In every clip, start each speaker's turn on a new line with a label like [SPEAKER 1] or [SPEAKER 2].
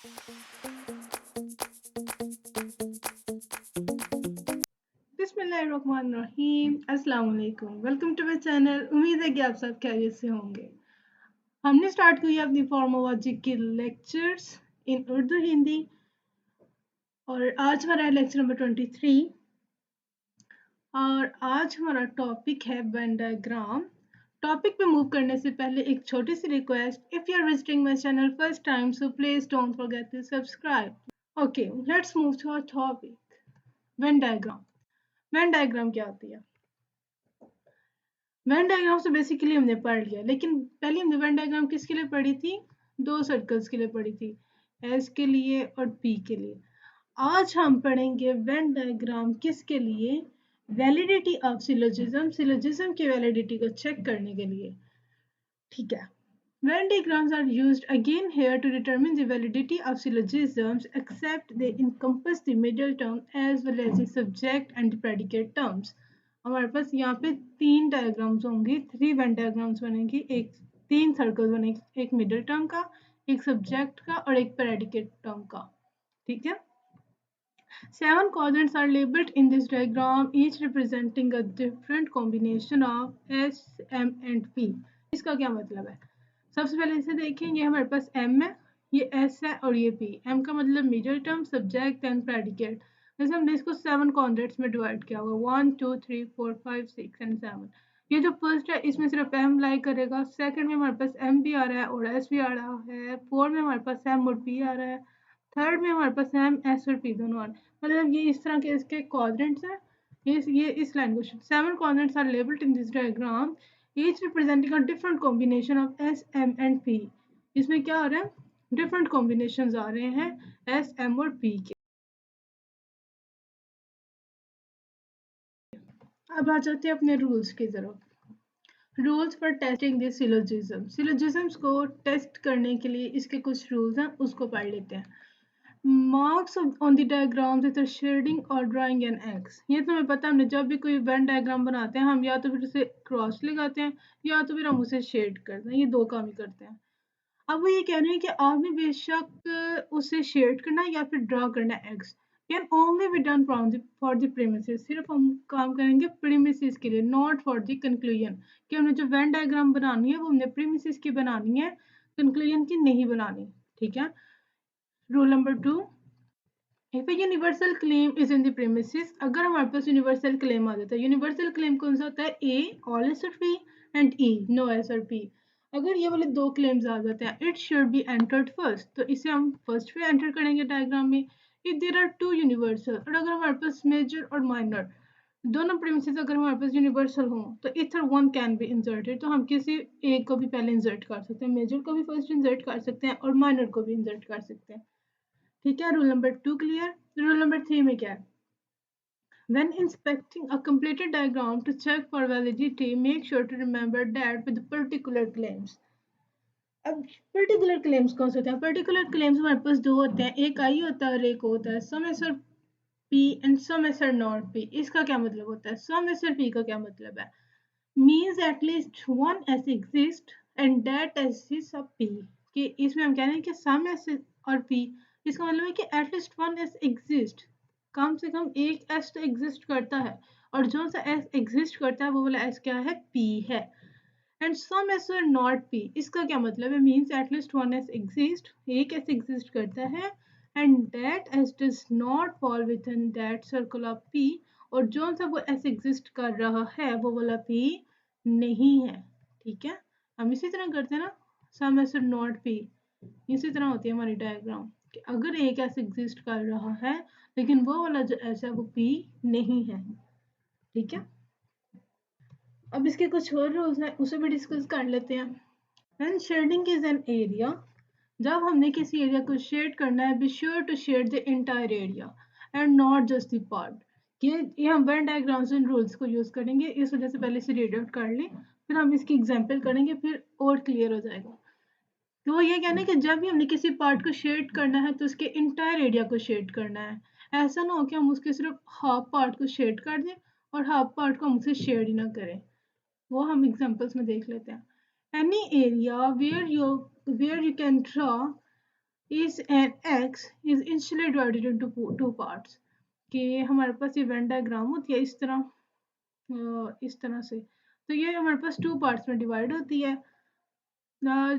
[SPEAKER 1] बिस्मिल्लाहिर्रहमानिर्रहीम अस्सलाम वालेकुम। Welcome to my channel. उम्मीद है कि आप सब खैरियत से होंगे। हमने स्टार्ट की अपनी फॉर्मोलॉजी के लेक्चर्स इन उर्दू हिंदी और आज हमारा लेक्चर नंबर 23 और आज हमारा टॉपिक है वेन डायग्राम। टॉपिक पे मूव करने से पहले एक छोटी सी request, if you are visiting my channel first time so please don't forget to subscribe. Okay, let's move to our topic. Venn diagram. Venn diagram क्या होती है? वेन डायग्राम से बेसिकली हमने पढ़ लिया, लेकिन पहले हमने वेन डायग्राम किसके लिए पढ़ी थी? दो सर्कल्स के लिए पढ़ी थी, एस के लिए और पी के लिए। आज हम पढ़ेंगे वेन डायग्राम किसके लिए? वैलिडिटी ऑफ सिलोजिज्म, सिलोजिज्म की वैलिडिटी को चेक करने के लिए। ठीक है। Venn diagrams are used again here to determine the validity of syllogisms, except they encompass the middle term as well as the subject and the predicate terms. हमारे पास यहाँ पे तीन डायग्राम्स होंगे, थ्री वेन डायग्राम्स बनेंगे, एक तीन circle बनेंगे, एक मिडिल टर्म का, एक सब्जेक्ट का और एक प्रेडिकेट टर्म का। ठीक है। 7 quadrants are labeled in this diagram, each representing a different combination of S, M and P. इसका क्या मतलब है? सबसे पहले इसे देखें, ये हमारे पास M है, ये S है और ये P। M का मतलब middle term, subject and predicate. जैसे हमने इसको 7 quadrants में डिवाइड किया हुआ, 1 2 3 4 5 6 एंड 7। ये जो फर्स्ट है इसमें सिर्फ M लाई करेगा, सेकंड में हमारे पास M भी आ रहा है और S भी आ रहा है, फोर्थ में हमारे पास M और P आ रहा है, थर्ड में हमारे पास M, S और P दोनों आ रहे हैं। मतलब ये इस तरह के इसके क्वाड्रेंट्स हैं। ये इस लाइन को 7 quadrants are labeled in this diagram, each representing a different combination of S, M and P. इसमें क्या आ रहा है? डिफरेंट कॉम्बिनेशंस आ रहे हैं S, M और P के। अब आ जाते हैं अपने रूल्स की तरफ। Rules for testing this syllogism. Syllogisms को टेस्ट करने के लिए इसके कुछ रूल्स हैं, उसको पढ़ लेते हैं। Marks on the diagrams is shading और ड्राइंग एन एक्स। ये तुम्हें पता है, हमने जब भी कोई वेन डायग्राम बनाते हैं हम या तो फिर उसे क्रॉस लगाते हैं या तो फिर हम उसे शेड करते हैं। ये दो काम ही करते हैं। अब वो ये कह रहे हैं कि आपने बेशक उसे शेड करना है या फिर ड्रा करना है x, can only be done for the premises. सिर्फ हम काम करेंगे प्रीमिसेस के लिए, नॉट फॉर द कंक्लूजन। कि हमने जो वेन डायग्राम बनानी है वो हमने प्रीमिसेस की बनानी है, कंक्लूजन की नहीं बनानी। ठीक है। Rule number 2, if a universal claim is in the premises, अगर हमारे पास यूनिवर्सल क्लेम आ जाता है, यूनिवर्सल क्लेम कौन सा होता है? A all S or P and E no S or P। अगर ये वाले दो क्लेम्स आ जाते हैं, it should be entered first, तो इसे हम फर्स्ट पे एंटर करेंगे डायग्राम में। If there are two universal, और अगर हमारे पास मेजर और माइनर दोनों प्रीमिसेस अगर हमारे पास यूनिवर्सल हो तो either one can be inserted, तो हम किसी एक को भी पहले इंसर्ट कर सकते हैं, मेजर को भी फर्स्ट इंसर्ट कर सकते हैं और माइनर को भी इंसर्ट कर सकते हैं। ठीक है। Rule number 2 clear. Rule number 3 में क्या है? When inspecting a completed diagram to check for validity, make sure to remember that with particular claims. अब पर्टिकुलर क्लेम्स कौन से होते हैं? पर्टिकुलर क्लेम्स हमारे पास दो होते हैं, एक आई होता है और एक होता है some S are P and some S are not P. इसका क्या मतलब होता है? सम एसर पी का क्या मतलब है? Means at least one S exist and that S is a P. कि इसमें हम कह रहे हैं कि सम एस और पी, इसका मतलब है कि एटलीस्ट वन एस एग्जिस्ट, कम से कम एक एस तो एग्जिस्ट करता है, और जो सा एस एग्जिस्ट करता है वो वाला एस क्या है? पी है। एंड सम एस और नॉट पी, इसका क्या मतलब है? Means at least one S exist, एक एस एग्जिस्ट करता है, and that S does not fall with in that circle of P, और जो सा वो एस एग्जिस्ट कर रहा है वो वाला पी नहीं है। ठीक है। हम इसी तरह करते हैं ना, सम एस और नॉट पी, इसी तरह होती है हमारी डायग्राम कि अगर एक एस एग्जिस्ट कर रहा है लेकिन वो वाला जो एस है वो पी नहीं है। ठीक है। अब इसके कुछ और रूल्स हैं, उसे भी डिस्कस कर लेते हैं। When shading is an area, जब हमने किसी एरिया को शेड करना है, be sure to shade the entire area and not just the part. ये हम वेन डायग्राम्स एंड रूल्स को यूज करेंगे, इस वजह से पहले से रीड आउट कर लें, फिर हम इसकी एग्जांपल करेंगे, फिर और क्लियर हो जाएगा। तो वो ये कहना है कि जब भी हमने किसी पार्ट को शेड करना है तो उसके इंटायर एरिया को शेड करना है। ऐसा ना हो कि हम उसके सिर्फ हाफ पार्ट को शेड कर दें और हाफ पार्ट को हम उसे शेड ही ना करें। वो हम एग्जांपल्स में देख लेते हैं। Any area where you can draw is an x is initially divided into two parts। कि हमारे पास ये वेन डायग्राम होती है इस तरह से, तो ये हमारे पास टू पार्ट्स में डिवाइड होती है।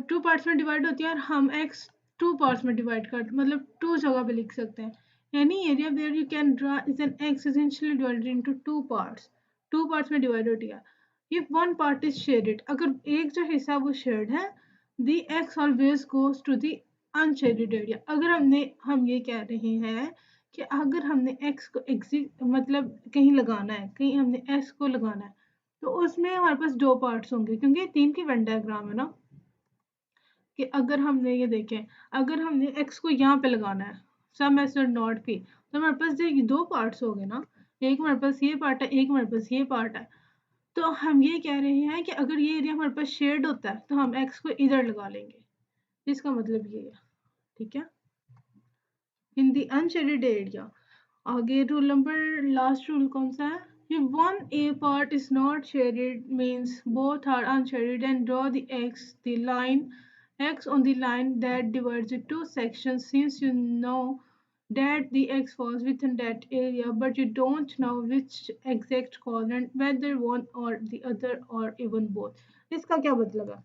[SPEAKER 1] टू पार्ट्स में डिवाइड होती है और हम एक्स टू पार्ट्स में डिवाइड कर मतलब टू जगह पे लिख सकते हैं। Any area where you can draw is an X essentially divided into two parts में डिवाइड होती है। If one part is shaded, अगर एक जो हिस्सा वो शेड है, the X always goes to the unshaded area. अगर हम ये कह रहे हैं कि अगर हमने एक्स को मतलब कहीं लगाना है, कहीं हमने एक्स को लगाना है, तो उसमें हमारे पास दो पार्ट्स होंगे, क्योंकि तीन की वेन डायग्राम है ना। कि अगर हमने ये देखें, अगर हमने x को यहाँ पे लगाना है सम एस और नॉट p, तो हमारे पास ये दो पार्ट्स हो गए ना, एक हमारे पास ये पार्ट है, एक हमारे पास ये पार्ट है। तो हम ये कह रहे हैं कि अगर ये एरिया हमारे पास शेड होता है तो हम x को इधर लगा लेंगे, इसका मतलब ये है। ठीक है, इन दी अनशेडेड एरिया। आगे रूल नंबर लास्ट रूल कौन सा है? If one A part is not shaded means both are unshaded and draw the line X on the line that divides the two sections, since you know that the X falls within that area but you don't know which exact quadrant, whether one or the other or even both। इसका क्या मतलब है?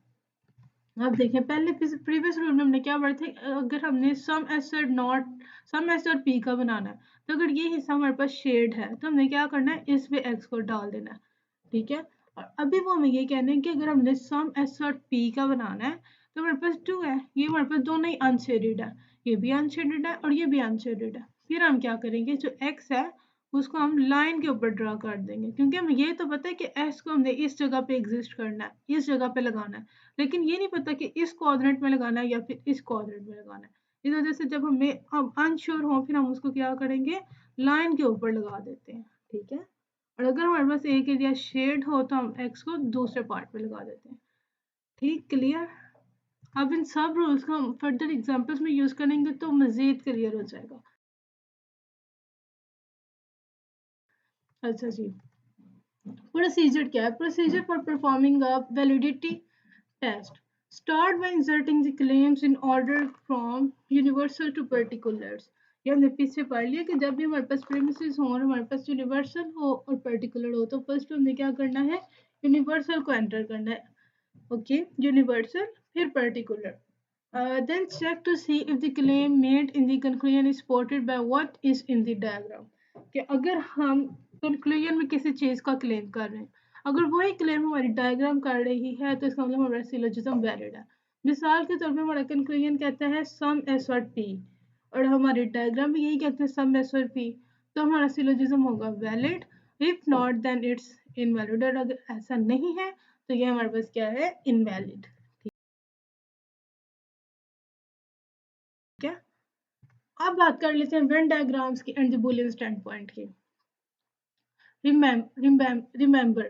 [SPEAKER 1] अब देखें, पहले previous rule में हमने क्या पढ़ा था, अगर हमने सम एस और पी का बनाना है, तो अगर ये हिस्सा हमारे पास शेड है तो हमने क्या करना है, इस पे एक्स को डाल देना है। ठीक है, और अभी वो हमें ये कहना है कि अगर हमने सम एस और पी का बनाना है तो हमारे पास टू है, ये हमारे पास दोनों ही अनशेडेड है, ये भी अनशेडेड है और ये भी अनशेडेड है। फिर हम क्या करेंगे, जो एक्स है उसको हम लाइन के ऊपर ड्रा कर देंगे, क्योंकि हमें ये तो पता है कि एस को हमने इस जगह पे एग्जिस्ट करना है, इस जगह पे लगाना है, लेकिन ये नहीं पता कि इस क्वाड्रेंट में लगाना है या फिर इस क्वाड्रेंट में लगाना है। इस वजह से जब हमें अब अनश्योर हो, फिर हम उसको क्या करेंगे, लाइन के ऊपर लगा देते हैं। ठीक है, और अगर हमारे पास एक एरिया शेड हो तो हम एक्स को दूसरे पार्ट पे लगा देते हैं। ठीक, क्लियर? अब इन सब रूल्स को हम फर्दर एग्जांपल्स में यूज करेंगे तो मजीद क्लियर हो जाएगा। अच्छा जी, प्रोसीजर क्या है? Procedure for performing a validity test. Start by inserting the claims in order from universal to particulars। ये हमने पीछे पढ़ लिया कि जब भी हमारे पास प्रीमिसेस हो और हमारे पास यूनिवर्सल हो और पर्टिकुलर हो, तो फर्स्ट हमने क्या करना है, यूनिवर्सल को एंटर करना है। ओके, यूनिवर्सल फिर particular. Then check to see if the claim made in the conclusion is supported by what is in the diagram। कि अगर हम कंक्लूजन में किसी चीज का क्लेम कर रहे हैं, अगर वही क्लेम हमारी डायग्राम कर रही है, तो इसका मतलब हमारा सिलोजिज्म वैलिड है। मिसाल के तौर पे हमारा कंक्लूजन कहता है सम एस और पी, और हमारी डायग्राम भी यही कहते हैं सम एस और पी, तो हमारा सिलोजिज्म होगा valid. If not then it's invalid, और अगर ऐसा नहीं है तो ये हमारे पास क्या है, इनवैलिड। ठीक है, अब बात कर लेते हैं वेन डायग्राम्स की and the Boolean stand point की। Remember,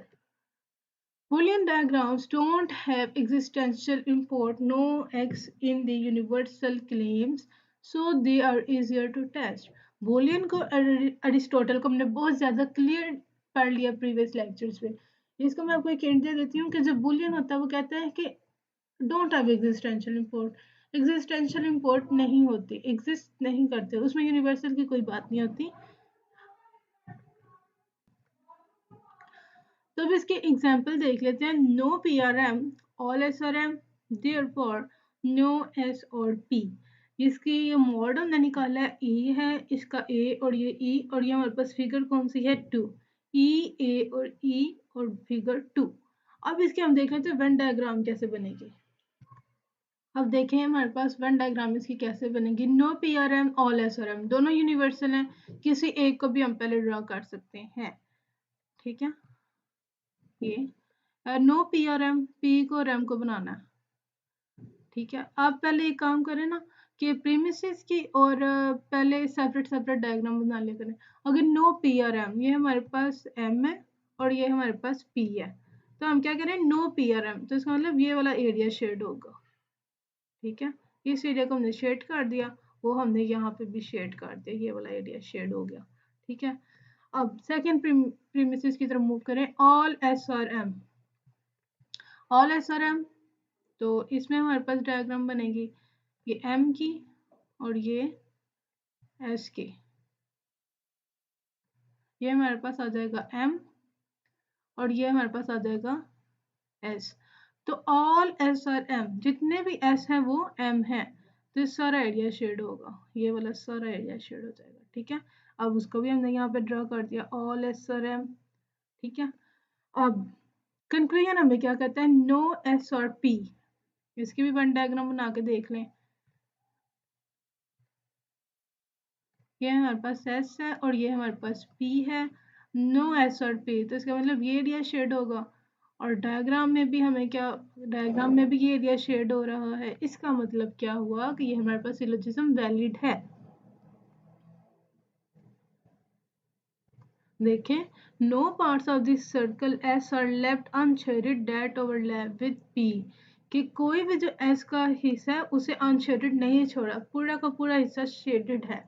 [SPEAKER 1] Boolean diagrams don't have existential import, no x in the universal claims, so they are easier to test। Boolean को अरिस्टोटल को हमने बहुत ज़्यादा क्लियर पढ़ लिया प्रीवियस लेक्चर्स में। इसको मैं आपको एक हिंट दे देती हूँ कि जब बुलियन होता है वो कहता है कि don't have existential import. Existential import नहीं होती, एग्जिस्ट नहीं करते, उसमें यूनिवर्सल की कोई बात नहीं होती। तो अब इसके एग्जाम्पल देख लेते हैं। No P are M, all S are M, therefore no S are P. इसकी ये मॉड हमने निकाला है, ई है, इसका ए और ये ई, और ये हमारे पास फिगर कौन सी है, टू। ई, ए और ई और फिगर टू। अब इसके हम देख लेते हैं वेन डायग्राम कैसे बनेगी। अब देखें हमारे पास वेन डायग्राम इसकी कैसे बनेगी। No P are M, all S are M, दोनों यूनिवर्सल हैं, किसी एक को भी हम पहले ड्रा कर सकते हैं। ठीक है, ये नो पी और एम, पी को और एम को बनाना है। ठीक है, आप पहले एक काम करें ना कि प्रीमिसेस की और पहले सेपरेट सेपरेट डायग्राम बना लिया करें। अगर नो पी और एम, ये हमारे पास एम है और ये हमारे पास पी है, तो हम क्या करें, नो पी और एम, तो इसका मतलब ये वाला एरिया शेड होगा। ठीक है, इस एरिया को हमने शेड कर दिया, वो हमने यहाँ पे भी शेड कर दिया, ये वाला एरिया शेड हो गया। ठीक है, अब सेकेंड प्रीमिसेस की तरफ मूव करें। All S are M, all S are M, तो इसमें हमारे पास डायग्राम बनेगी ये एम की और ये एस के, ये हमारे पास आ जाएगा एम और ये हमारे पास आ जाएगा एस। तो ऑल एस आर एम, जितने भी एस हैं वो एम है, तो इस सारा एरिया शेड होगा, ये वाला सारा एरिया शेड हो जाएगा। ठीक है, अब उसको भी हमने यहाँ पे ड्रा कर दिया, ऑल एस आर एम। ठीक है, अब कंक्लूजन हमें क्या कहता है, नो एस और पी। इसकी भी वन डायग्राम बना के देख लें। ये हमारे पास एस है और ये हमारे पास पी है, नो एस और पी, तो इसका मतलब ये एरिया शेड होगा। और डायग्राम में भी हमें क्या, डायग्राम में भी ये एरिया शेड हो रहा है, इसका मतलब क्या हुआ कि ये हमारे पास सिलोजिज्म वैलिड है। देखें, no parts of this circle S are left unshaded that overlap with P, कि कोई भी जो एस का हिस्सा है उसे अनशेडेड नहीं छोड़ा, पूरा का पूरा हिस्सा शेडेड है।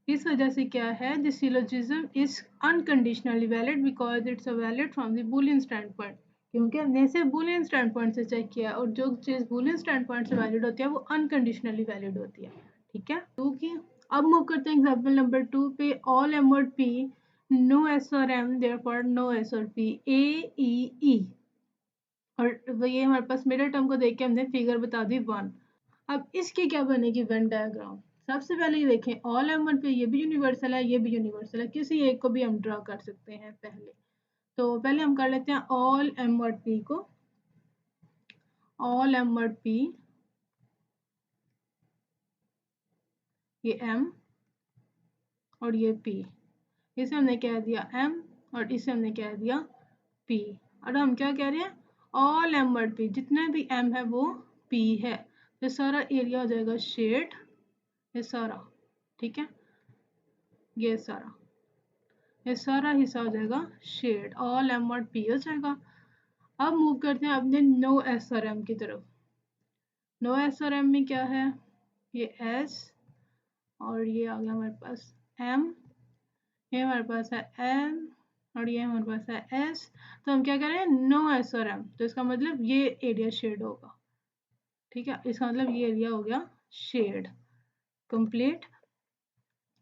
[SPEAKER 1] इस वजह से क्या है, the syllogism is unconditionally valid because it's a valid from the Boolean stand point, क्योंकि हमने इसे बूलियन स्टैंड पॉइंट से चेक किया, और जो चीज़ बूलियन स्टैंड पॉइंट से वैलिड होती है वो अनकंडीशनली वैलिड होती है। ठीक है, तो कि अब मूव करते हैं एग्जांपल नंबर 2 पे, ऑल एम और पी, नो एस और M, therefore no S are P, ए ई ई, और ये हमारे पास मिडिल टर्म को देख के हमने फिगर बता दी 1। अब इसकी क्या बनेगी वेन डायग्राम। सबसे पहले ये देखें, ऑल एम वन पे ये भी यूनिवर्सल है, ये भी यूनिवर्सल है, किसी एक को भी हम ड्रा कर सकते हैं पहले। तो पहले हम कर लेते हैं ऑल एम वर्ड पी को, ऑल एम वर्ड पी, ये एम और ये पी, इसे हमने कह दिया एम और इसे हमने कह दिया पी। और हम क्या कह रहे हैं, ऑल एम वर्ड पी, जितने भी एम है वो पी है, तो सारा एरिया हो जाएगा शेड, ये सारा। ठीक है, ये सारा हिस्सा हो जाएगा शेड, ऑल एम और पी हो जाएगा। अब मूव करते हैं अपने नो एस आर एम की तरफ। नो एस आर एम में क्या है, ये एस और ये आ गया हमारे पास एम, ये हमारे पास है एम और ये हमारे पास है एस। तो हम क्या कह रहे हैं, नो एस आर एम, तो इसका मतलब ये एरिया शेड होगा। ठीक है, इसका मतलब ये एरिया हो गया शेड, कंप्लीट।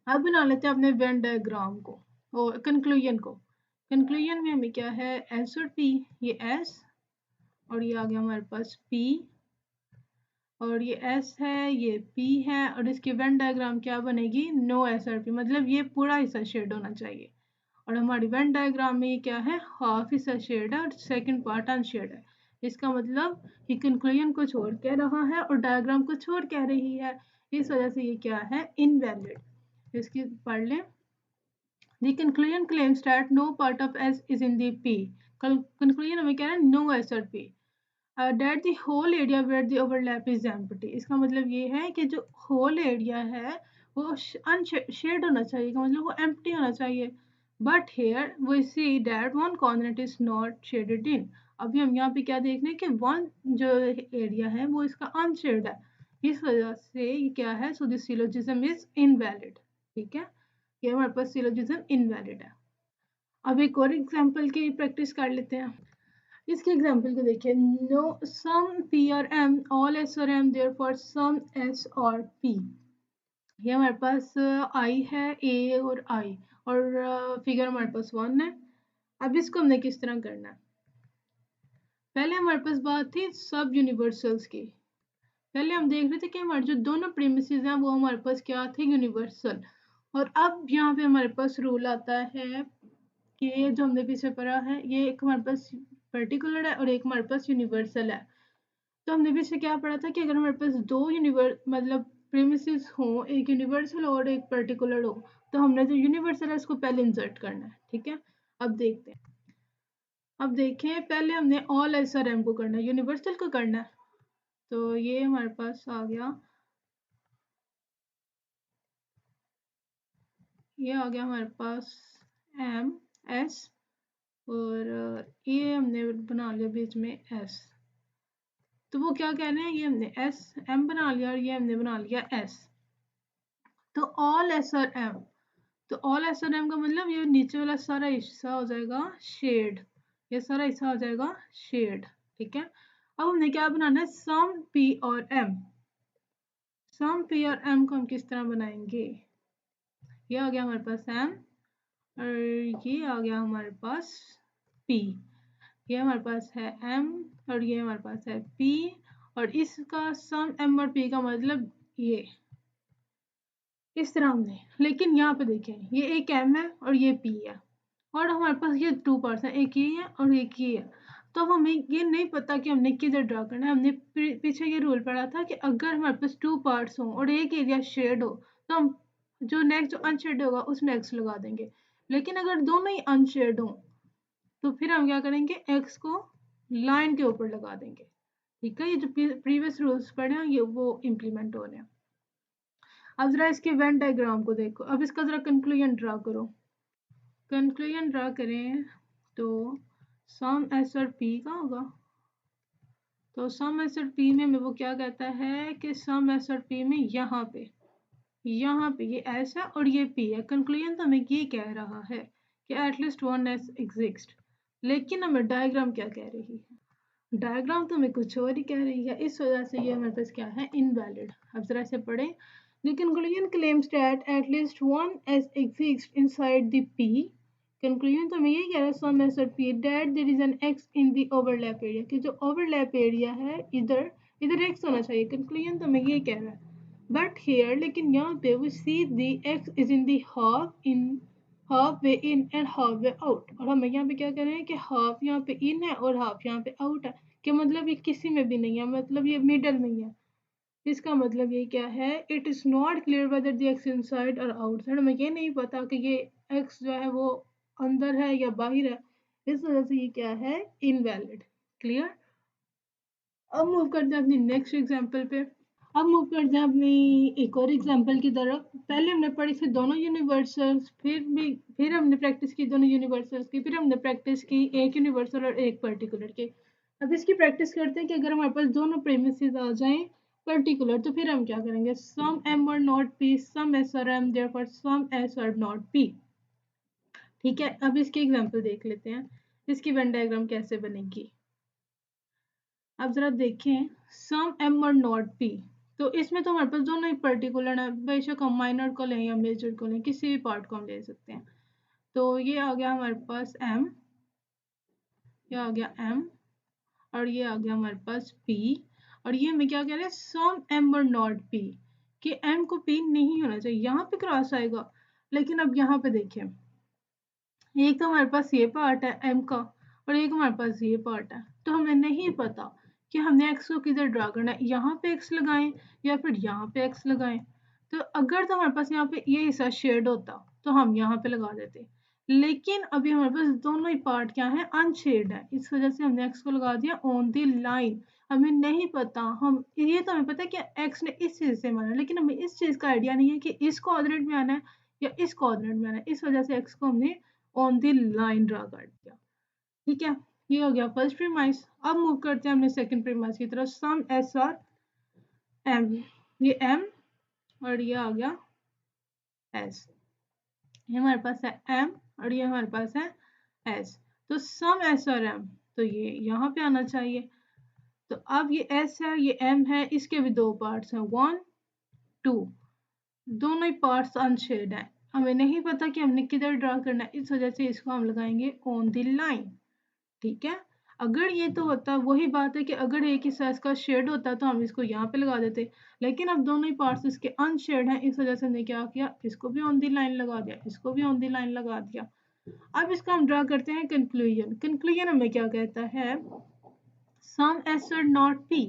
[SPEAKER 1] अब बना लेते हैं अपने वेन डायग्राम को और कंक्लूजन को। कंक्लूजन में हमें क्या है, एस और पी, ये एस और ये आ गया हमारे पास पी, और ये एस है, ये पी है, और इसकी वेन डायग्राम क्या बनेगी, नो एस आर पी, मतलब ये पूरा हिस्सा शेड होना चाहिए। और हमारी वेन डायग्राम में ये क्या है, हाफ हिस्सा शेड है और सेकंड पार्ट अनशेड है। इसका मतलब ये कंक्लूजन को छोड़ कह रहा है और डायग्राम को छोड़ कह रही है, इस वजह से ये क्या है, इनवैलिड। इसकी पढ़ लें, the conclusion claims that no part of S is in the P। conclusion हमें क्या है, no S और P, that the whole area where the overlap is empty। इसका मतलब ये है कि जो whole area है वो अनशेड होना चाहिए, का मतलब वो empty होना चाहिए। but here we see that one coordinate is not shaded in। अभी हम यहाँ पे क्या देख रहे हैं कि one जो area है वो इसका अनशेड है, इस वजह से ये क्या है, so the syllogism is invalid। ठीक है, ये हमारे पास सिलोजिज्म इनवैलिड है। अब एक और एग्जांपल की प्रैक्टिस कर लेते हैं। इसके एग्जांपल को देखिए, नो सम पी और एम, ऑल एस और M, therefore some S are P. ये हमारे पास आई है, ए और आई, और फिगर हमारे पास 1 है। अब इसको हमने किस तरह करना है, पहले हमारे पास बात थी सब यूनिवर्सल्स की। पहले हम देख रहे थे कि हमारे जो दोनों प्रीमिसेस हैं वो हमारे पास क्या थे, यूनिवर्सल। और अब यहाँ पे हमारे पास रूल आता है कि ये जो हमने पीछे पढ़ा है, ये एक हमारे पास पर्टिकुलर है और एक हमारे पास यूनिवर्सल है। तो हमने पीछे क्या पढ़ा था कि अगर हमारे पास दो मतलब प्रीमिसेस हो, एक यूनिवर्सल और एक पर्टिकुलर हो, तो हमने जो यूनिवर्सल है उसको पहले इंसर्ट करना है। ठीक है, अब देखते हैं। अब देखें, पहले हमने ऑल एस आर एम को करना है, यूनिवर्सल को करना है। तो ये हमारे पास आ गया, ये आ गया हमारे पास एम एस, और ये हमने बना लिया बीच में एस। तो वो क्या कह रहे हैं, ये हमने एस एम बना लिया और ये हमने बना लिया एस। तो ऑल एस और एम, तो ऑल एस और एम का मतलब ये नीचे वाला सारा हिस्सा हो जाएगा शेड, ये सारा हिस्सा हो जाएगा शेड। ठीक है, अब हमने क्या बनाना है, सम पी और एम, सम पी और एम को हम किस तरह बनाएंगे? ये आ गया हमारे पास एम और ये आ गया हमारे पास पी। ये हमारे पास है एम और ये हमारे पास है पी और इसका सम एम और पी का मतलब ये इस तरह हमने, लेकिन यहाँ पे देखें ये एक एम है और ये पी है और हमारे पास ये टू पार्ट्स हैं, एक ये है और एक ये है। तो अब हमें ये नहीं पता कि हमने किधर ड्रा करना है। हमने पीछे ये रूल पढ़ा था कि अगर हमारे पास टू पार्ट्स हों और एक एरिया शेड हो तो हम जो नेक्स्ट जो अनशेड होगा उसमें एक्स लगा देंगे। लेकिन अगर दोनों ही अनशेड हों तो फिर हम क्या करेंगे, एक्स को लाइन के ऊपर लगा देंगे। ठीक है, ये जो प्रीवियस रूल्स पढ़े हैं ये वो इम्प्लीमेंट हो रहे हैं। अब जरा इसके वेन डायग्राम को देखो। अब इसका जरा कंक्लूजन ड्रा करो। कंक्लूजन ड्रा करें तो सम एस और पी का होगा। तो सम एस और पी में वो क्या कहता है कि सम एस और पी में यहाँ पे ये एस है और ये पी है। कंक्लूजन तो हमें ये कह रहा है कि एटलीस्ट वन एस एग्जिस्ट। लेकिन हमें डायग्राम क्या कह रही है? डायग्राम तो हमें कुछ और ही कह रही है। इस वजह से ये हमारे पास क्या है, इनवैलिड। अब जरा से पढ़ें। The conclusion claims that at least one s exists inside the P. Conclusion तो हमें यही कह रहा है सम s और P that there is an x in the overlap area कि जो overlap area है इधर इधर x होना चाहिए। Conclusion तो हमें यही कह रहा है। But here लेकिन यहाँ पे we see the x is in the half way in and half way out और हमें यहाँ पे क्या कह रहे हैं कि हाफ यहाँ पे इन है और हाफ यहाँ पे आउट है। कि मतलब ये किसी में भी नहीं है, मतलब ये मिडल में ही है। इसका मतलब ये क्या है, it is not clear whether the x inside और आउटसाइड। हमें ये नहीं पता कि ये एक्स जो है वो अंदर है या बाहर है। इस वजह से ये क्या है, इनवैलिड। क्लियर। अब मूव करते हैं अपनी नेक्स्ट एग्जांपल पे। अब मूव करते हैं अपनी एक और एग्जांपल की तरफ। पहले हमने पढ़ी थी दोनों यूनिवर्सल्स, फिर हमने प्रैक्टिस की दोनों यूनिवर्सल्स की, फिर हमने प्रैक्टिस की एक यूनिवर्सल और एक पर्टिकुलर की। अब इसकी प्रैक्टिस करते हैं कि अगर हमारे पास दोनों प्रेमिसेस आ जाएं पर्टिकुलर तो फिर हम क्या करेंगे, सम एम और नॉट पी, सम एस और एम, देयरफॉर सम एस और नॉट पी। ठीक है, अब इसकी एग्जांपल देख लेते हैं इसकी वेन डायग्राम कैसे बनेगी। अब जरा देखें सम एम और नॉट पी। तो इसमें तो हमारे पास दोनों ही पर्टिकुलर है, बेशक हम माइनर को लें या मेजर को लें, किसी भी पार्ट को हम ले सकते हैं। तो ये आ गया हमारे पास एम, ये आ गया एम और ये आ गया हमारे पास पी। और ये हमें क्या कह रहे हैं, सम एम और नॉट पी कि एम को पी नहीं होना चाहिए। यहाँ पे क्रॉस आएगा, लेकिन अब यहाँ पे देखें एक तो हमारे पास ये पार्ट है एम का और एक हमारे पास ये पार्ट है। तो हमें नहीं पता कि हमने एक्स को किधर ड्रा करना है, यहाँ पे एक्स लगाएं या फिर यहाँ पे एक्स लगाएं। तो अगर तो हमारे पास यहाँ पे ये हिस्सा शेड होता तो हम यहाँ पे लगा देते, लेकिन अभी हमारे पास दोनों ही पार्ट क्या है, अनशेड है। इस वजह से हमने एक्स को लगा दिया ऑन दी लाइन। हमें नहीं पता, हम ये तो हमें पता है कि एक्स ने इस चीज से माना, लेकिन हमें इस चीज का आइडिया नहीं है कि इस कोऑर्डिनेट में आना है या इस कोऑर्डिनेट में आना है। इस वजह से एक्स को हमने ऑन द लाइन ड्रा कर दिया। ठीक है, ये हो गया फर्स्ट प्रीमाइस। अब मूव करते हैं हमने सेकंड प्रीमाइस की तरफ। सम एस और एम, ये एम और ये आ गया एस। ये हमारे पास है एम और ये हमारे पास है एस। तो सम एस और एम तो ये यहाँ पे आना चाहिए। तो अब ये एस है ये एम है, इसके भी दो पार्ट्स हैं, वन टू, दोनों ही पार्ट्स अनशेड है। हमें नहीं पता कि हमने किधर ड्रा करना है, इस वजह से इसको हम लगाएंगे ऑन द लाइन। ठीक है, अगर ये तो होता, वही बात है कि अगर एक ही साइज का शेड होता तो हम इसको यहाँ पे लगा देते, लेकिन अब दोनों ही पार्ट्स इसके अनशेड हैं, इस वजह से हमने क्या किया, इसको भी ऑन दी लाइन लगा दिया, इसको भी ऑन दी लाइन लगा दिया। अब इसका हम ड्रा करते हैं कंक्लूजन। कंक्लूजन हमें क्या कहता है, सम एस और नॉट पी।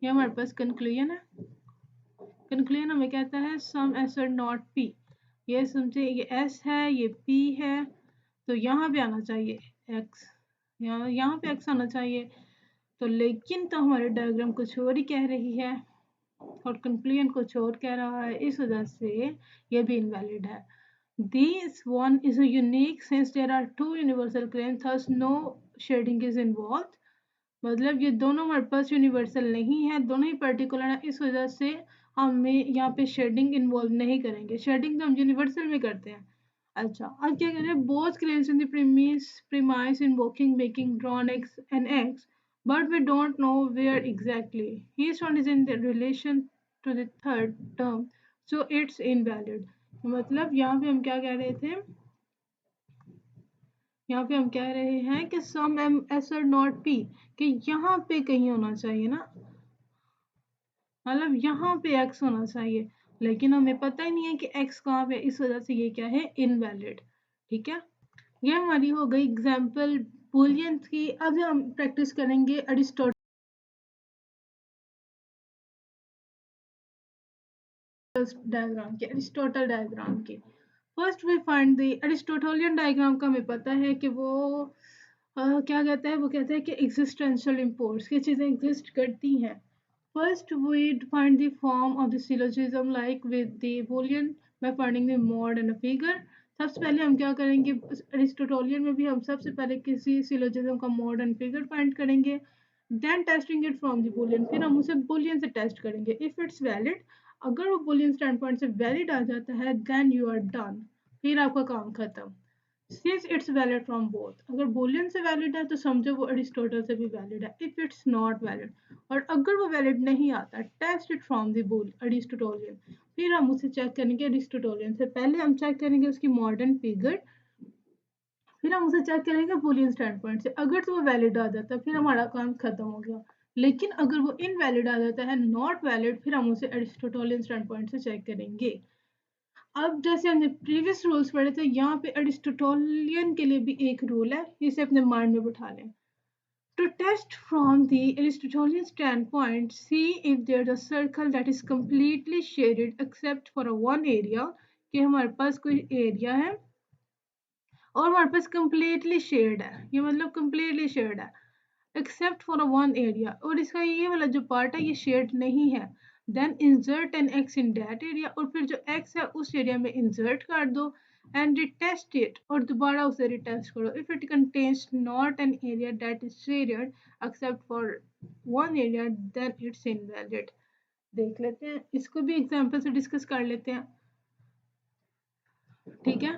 [SPEAKER 1] ये हमारे पास कंक्लूजन है। कंक्लूजन हमें कहता है सम एस और नॉट पी। ये समझे, ये एस है ये पी है, तो यहाँ पे आना चाहिए एक्स, यहाँ पे एक्स आना चाहिए। तो लेकिन तो हमारे डायग्राम कुछ और ही कह रही है और कंक्लूजन कुछ और कह रहा है, इस वजह से ये भी इनवैलिड है। This one is a unique since there are two universal claims, thus no shading is involved। मतलब ये दोनों हमारे पास यूनिवर्सल नहीं है, दोनों ही पर्टिकुलर है, इस वजह से हमें यहाँ पे शेडिंग इन्वॉल्व नहीं करेंगे। शेडिंग तो हम यूनिवर्सल में करते हैं। अच्छा, अब क्या करें, both claims in the premise invoking making drawn x and x, but we don't know where exactly each one is in the relation to the third term, so it's invalid. मतलब यहाँ पे हम क्या कह रहे थे, यहाँ पे हम कह रहे हैं कि सम एम एस और नॉट पी, कि यहाँ पे कहीं होना चाहिए ना, मतलब यहाँ पे x होना चाहिए, लेकिन हमें पता ही नहीं है कि x कहाँ पे, इस वजह से ये क्या है, इनवैलिड। ठीक है, ये हमारी हो गई एग्जाम्पल बुलियंस की। अब हम प्रैक्टिस करेंगे अरिस्टोटल डायग्राम के, अरिस्टोटल डायग्राम के। First we find the Aristotelian diagram का हमें पता है कि वो क्या कहता है, वो कहता है कि एग्जिस्टेंशियल इम्पोर्ट्स की चीज़ें एग्जिस्ट करती हैं। First we find the form of the syllogism like with the boolean by finding the mod and a figure। सबसे पहले हम क्या करेंगे, अरिस्टोटलियन में भी हम सबसे पहले किसी सिलोजिज्म का मॉड एंड फिगर फाइंड करेंगे, then testing it from the Boolean, फिर हम उसे बूलियन से टेस्ट करेंगे इफ इट्स वैलिड। अगर वो बूलियन स्टैंड पॉइंट से वैलिड आ जाता है देन यू आर डन, फिर आपका काम खत्म। Since it's valid from both, अगर बूलियन से वैलिड है तो समझो वो अरिस्टोटल से भी वैलिड है। इफ इट्स नॉट वैलिड, और अगर वो वैलिड नहीं आता, test it from the Boole Aristotelian, फिर हम उसे चेक करेंगे अरिस्टोटलियन से। पहले हम चेक करेंगे उसकी मॉडर्न फिगर, फिर हम उसे चेक करेंगे बुलियन स्टैंड पॉइंट से। अगर तो वो वैलिड आ जाता है फिर हमारा काम खत्म हो गया, लेकिन अगर वो इनवैलिड आ जाता है, नॉट वैलिड, फिर हम उसे अरिस्टोटलियन स्टैंड पॉइंट से चेक करेंगे। अब जैसे हमने प्रीवियस रूल्स पढ़े थे, यहाँ पे अरिस्टोटलियन के लिए भी एक रूल है, इसे अपने माइंड में बिठा लें। To test from the Aristotelian standpoint, see if there's a circle that is completely shaded except for a one area, कि हमारे पास कोई एरिया है और हमारे पास completely shade है, ये मतलब completely shade है except for a one area, और इसका ये वाला जो पार्ट है ये शेड नहीं है, then insert an x in that area, और फिर जो x है उस एरिया में insert कर दो and retest it, और दोबारा उसे retest करो। if it contains not an area that is shaded except for one area then it's invalid। देख लेते हैं, इसको भी एग्जांपल से डिस्कस कर लेते हैं। ठीक है,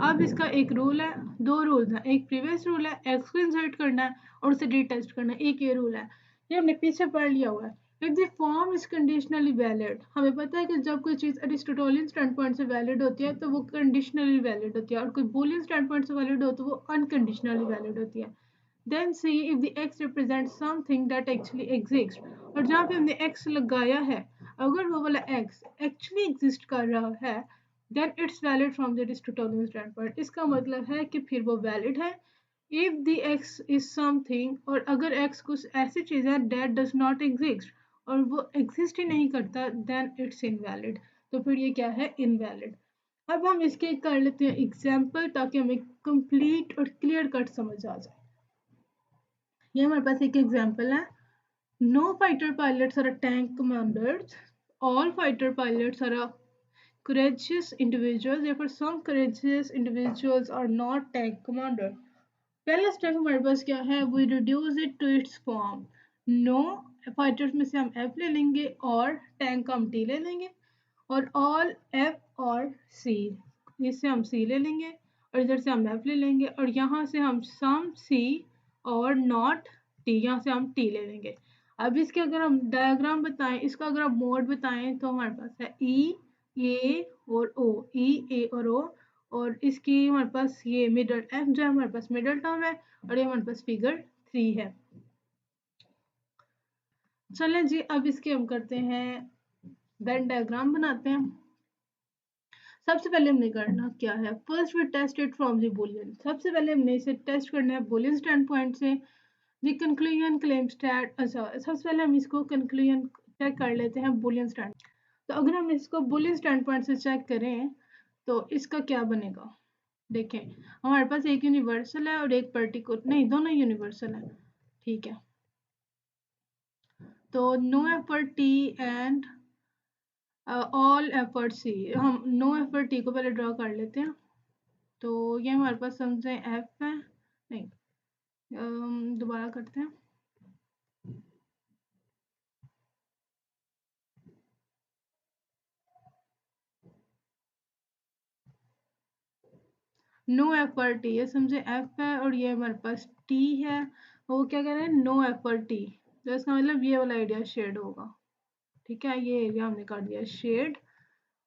[SPEAKER 1] अब इसका एक रूल है, दो रूल है, एक प्रीवियस रूल है एक्स को इंसर्ट करना है और उसे रीटेस्ट करना है, एक ये रूल है, ये हमने पीछे पढ़ लिया हुआ है। If the form is conditionally valid, हमें पता है कि जब कोई चीज़ अरिस्टोटलियन स्टैंड पॉइंट से वैलिड होती है तो वो कंडीशनली वैलिड होती है, और कोई बूलियन स्टैंड पॉइंट से वैलिड हो तो वो अनकंडीशनली वैलिड होती है। Then see if the x represents something that actually exists, और जहाँ पे हमने x लगाया है, अगर वो वाला x actually exist कर रहा है then it's valid from the Aristotelian standpoint। इसका मतलब है कि फिर वो valid है। if the x is something, और अगर x कुछ ऐसी चीज़ है that does not exist और वो exist ही नहीं करता then it's invalid, तो फिर ये क्या है, invalid। अब हम इसके कर लेते हैं एग्जाम्पल ताकि हमें कंप्लीट और क्लियर कट समझ आ जाए। ये हमारे पास एक एग्जाम्पल है, no fighter pilots are tank commanders, all fighter pilots are courageous individuals, therefore some courageous individuals are not tank commander। पहला स्टेप हमारे पास क्या है, we reduce it to its form। No fighters में से हम एफ ले लेंगे और टैंक का हम टी ले लेंगे, और ऑल एफ और सी, इससे हम सी ले लेंगे और इधर से हम एफ ले लेंगे, और यहाँ से हम सम सी और नॉट टी, यहाँ से हम टी ले लेंगे। अब इसके अगर हम डायग्राम बताएं, इसका अगर हम मोड बताएं तो हमारे पास है ई ए और ओ, ई ए और ओ, और इसकी हमारे पास ये मिडल एफ जो है हमारे पास मिडल टर्म है, और ये हमारे पास फिगर 3 है। चलें जी, अब इसके हम करते हैं वेन डायग्राम बनाते हैं। सबसे पहले हमने करना क्या है, first we test it from the Boolean, सबसे पहले हमने इसे टेस्ट करना है बूलियन स्टैंड पॉइंट से। द कंक्लूजन क्लेम स्टैट, अच्छा सबसे पहले हम इसको कंक्लूजन चेक कर लेते हैं बूलियन स्टैंड। तो अगर हम इसको बूलियन स्टैंड पॉइंट से चेक करें तो इसका क्या बनेगा, देखें हमारे पास एक यूनिवर्सल है और एक पर्टिकुलर, नहीं दोनों यूनिवर्सल है। ठीक है, तो no F are T and all F are C, हम नो एफर्ट टी को पहले ड्रॉ कर लेते हैं। तो ये हमारे पास समझे एफ है, नहीं दोबारा करते हैं। नो एफर्ट टी, ये समझे एफ है और ये हमारे पास टी है, वो क्या कह रहे हैं, नो एफर्ट टी, तो इसका मतलब ये वाला आइडिया शेड होगा। ठीक है, ये एरिया हमने कर दिया शेड।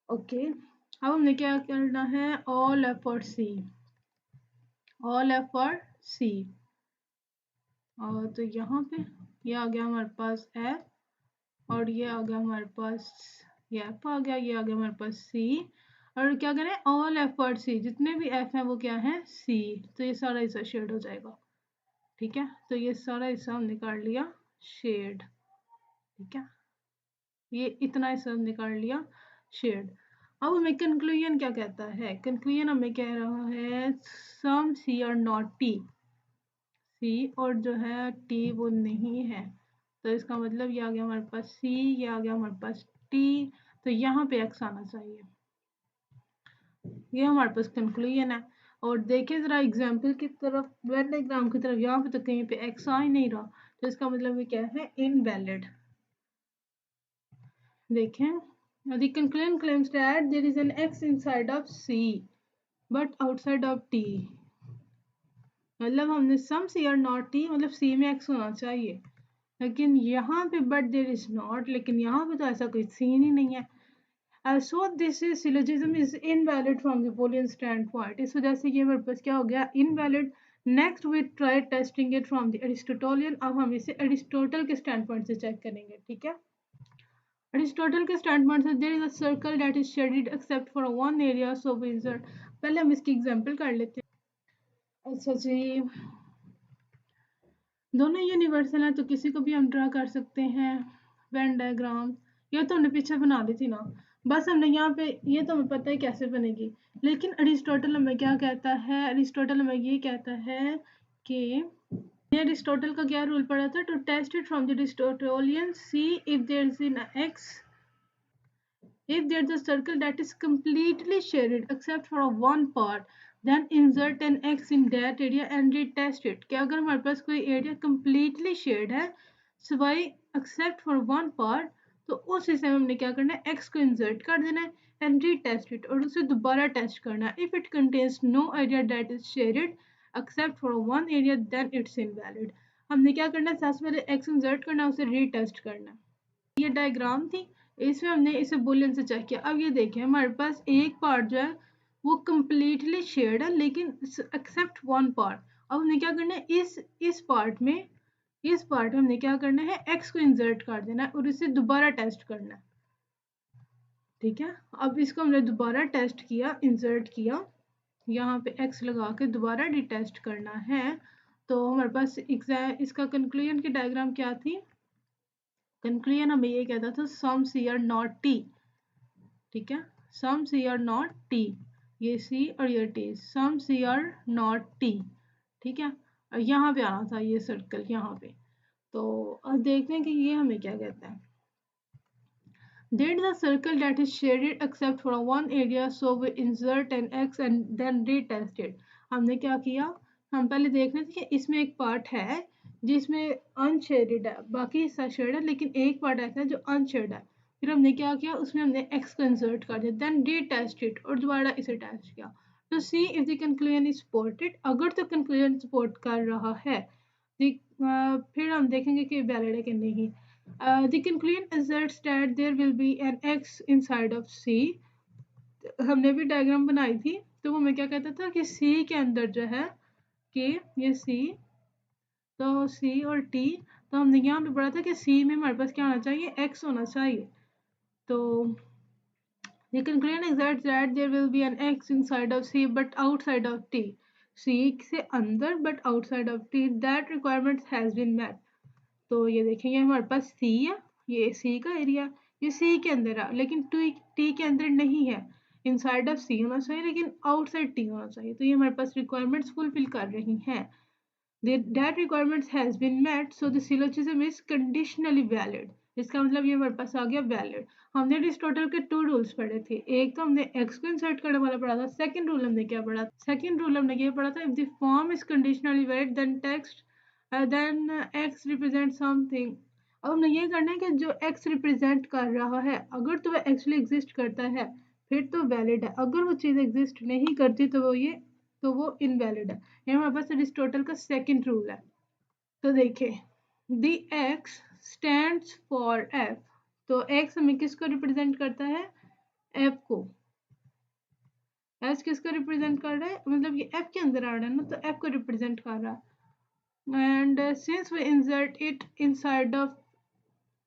[SPEAKER 1] ओके, अब हमने क्या करना है, all F for C, all F for C. और तो यहाँ पे ये आ गया हमारे पास एफ, और ये आ गया हमारे पास, ये एफ आ गया, ये आ गया हमारे पास सी। और क्या करें, ऑल एफ फॉर सी, जितने भी एफ हैं वो क्या है, सी। तो ये सारा हिस्सा शेड हो जाएगा। ठीक है, तो ये सारा हिस्सा हमने कर लिया शेड। ठीक है, ये इतना हिस्सा हमने कर लिया शेड। अब हमें कंक्लूजन क्या कहता है, कंक्लूजन हमें कह रहा है सम सी और नॉट टी, सी और जो है टी वो नहीं है। तो इसका मतलब ये आ गया हमारे पास सी, ये आ गया हमारे पास टी, तो यहाँ पे एक्स आना चाहिए। ये हमारे पास कंक्लूजन है। और देखिए जरा एग्जाम्पल की तरफ, वेन डायग्राम की तरफ, यहाँ पे तो कहीं पे एक्स आ ही नहीं रहा, तो इसका मतलब ये क्या है, इनवैलिड। देखें, the conclusion claims that there is an x inside of c but outside of t। मतलब हमने सम सी और नॉट टी, मतलब सी में x होना चाहिए, लेकिन यहाँ पे बट देर इज नॉट, लेकिन यहाँ पे तो ऐसा कोई सीन ही नहीं है। So this is syllogism is invalid from the Boolean standpoint. इस वजह से ये हमारे पास क्या हो गया, invalid. Next we try testing it from the Aristotelian. अब हम इसे एरिस्टोटल के स्टैंड पॉइंट से चेक करेंगे। ठीक है, एरिस्टोटल के स्टैंडपॉइंट से there is a circle that is shaded except for one area so we insert. पहले हम इसकी एग्जांपल कर लेते हैं। अच्छा जी, दोनों यूनिवर्सल हैं तो किसी को भी हम ड्रा कर सकते हैं। वेन डायग्राम ये तो हमने पीछे बना दी थी ना, बस हमने यहाँ पे, ये तो हमें पता है कैसे बनेगी। लेकिन अरिस्टोटल हमें क्या कहता है, अरिस्टोटल हमें ये कहता है कि अरिस्टोटल का क्या रूल पड़ा था, to test it from the Aristotelian see if there is in X, if there's a circle that is completely shaded except for one part, then insert an x in that area and retest it। कि अगर हमारे पास कोई area completely shade है सिवाय except for one part, तो उस हिस्से में हमने क्या करना है, x को insert कर देना है and retest it, और उसे दोबारा टेस्ट करना है। if it contains no area that is shaded except for one area then it's invalid। हमने क्या करना है, सबसे पहले x insert करना है, उसे retest करना है। ये डायग्राम थी, इसमें हमने इसे बुलियन से चेक किया। अब ये देखें, हमारे पास एक पार्ट जो है वो कम्प्लीटली शेड है, लेकिन एक्सेप्ट वन पार्ट। अब हमने क्या करना है, इस पार्ट में, इस पार्ट में हमने क्या करना है, एक्स को इंसर्ट कर देना है और इसे दोबारा टेस्ट करना है। ठीक है, अब इसको हमने दोबारा टेस्ट किया, इंसर्ट किया, यहाँ पे एक्स लगा के दोबारा रिटेस्ट करना है। तो हमारे पास इसका कंक्लूजन की डायग्राम क्या थी, कंक्लूजन हमें ये कहता था some C are not T. ठीक है, some C are not T, ये सी और ये T, some C are not T. ठीक है, और यहाँ पे आना था ये सर्कल यहाँ पे। तो अब देखते हैं कि ये हमें क्या कहता है। There is a circle that is shaded except for one area, so we insert an x and then retest it। हमने क्या किया, हम पहले देख रहे थे कि इसमें एक पार्ट है जिसमें अनशेडेड है, बाकी हिस्सा शेड है, लेकिन एक पार्ट ऐसा है जो अनशेड है। फिर हमने क्या किया, उसमें हमने x को इंसर्ट कर दिया, देन retest it, और दोबारा इसे टेस्ट किया to see if the conclusion is supported। अगर तो conclusion सपोर्ट कर रहा है, फिर हम देखेंगे कि वैलिड है कि नहीं। The conclusion asserts that there will be an x inside of C। हमने भी डायग्राम बनाई थी, तो वो मैं क्या कहता था कि C के अंदर जो है, कि ये C, तो C और T, तो हमने यहाँ पे पढ़ा था कि C में हमारे पास क्या होना चाहिए, x होना चाहिए। तो the conclusion asserts that there will be an x inside of C but outside of T। C से अंदर but outside of T, that requirement has been met। तो ये देखेंगे हमारे पास C है, ये C का एरिया, ये C के अंदर है, लेकिन T के अंदर नहीं है। इनसाइड ऑफ C होना चाहिए लेकिन आउटसाइड T होना चाहिए। तो ये हमारे पास रिक्वायरमेंट्स फुलफिल कर रही हैं। That requirements has been met, so the syllogism is conditionally valid। इसका मतलब ये हमारे पास आ गया वैलिड। हमने अरिस्टोटल के टू रूल्स पढ़े थे, एक तो हमने x को इंसर्ट करने वाला पढ़ा था, सेकंड रूल हमने क्या पढ़ा, सेकंड रूल हमने ये पढ़ा था, if the form is conditionally valid then text then x represent something. अब हमने ये करना है कि जो x रिप्रेजेंट कर रहा है, अगर तो वह एक्चुअली एग्जिस्ट करता है फिर तो वैलिड है, अगर वो चीज़ एग्जिस्ट नहीं करती तो वो इनवैलिड है। ये हमारे पास अरिस्टोटल का सेकंड रूल है। तो देखिए, the x stands for f, तो एक्स हमें किसको रिप्रेजेंट करता है, एफ को। एच किसको रिप्रेजेंट कर रहा है, मतलब ये एफ के अंदर आ रहा है ना, तो एफ को रिप्रेजेंट कर रहा है। And since we insert it inside of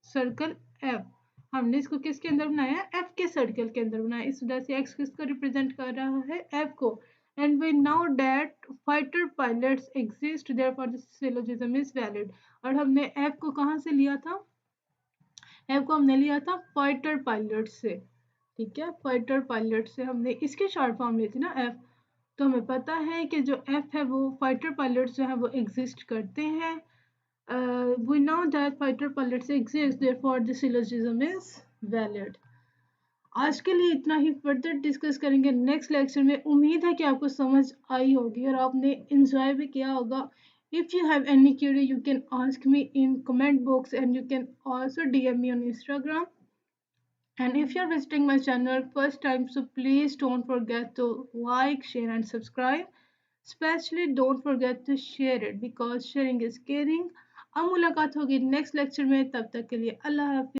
[SPEAKER 1] circle F, हमने इसको किसके अंदर बनाया, एफ के सर्कल के अंदर बनाया, इस वजह से एक्स किसको रिप्रेजेंट कर रहा है, एफ को। And we now that fighter pilots exist therefore the syllogism is valid. और हमने एफ को कहाँ से लिया था, एफ को हमने लिया था फाइटर पायलट से, ठीक है, फाइटर पायलट से हमने इसकी शॉर्ट फॉर्म ली थी ना एफ। तो हमें पता है कि जो एफ है वो फाइटर पायलट जो है वो एग्जिस्ट करते हैं। We know that fighter pilots exist, therefore the syllogism is valid. आज के लिए इतना ही, फर्दर डिस्कस करेंगे नेक्स्ट लेक्चर में। उम्मीद है कि आपको समझ आई होगी और आपने इंजॉय भी किया होगा। If you have any query, you can ask me in comment box and you can also DM me on Instagram. And if you're visiting my channel first time, so please don't forget to like, share and subscribe. Especially don't forget to share it because sharing is caring. अब मुलाकात होगी next lecture में, तब तक के लिए अल्लाह हाफिज।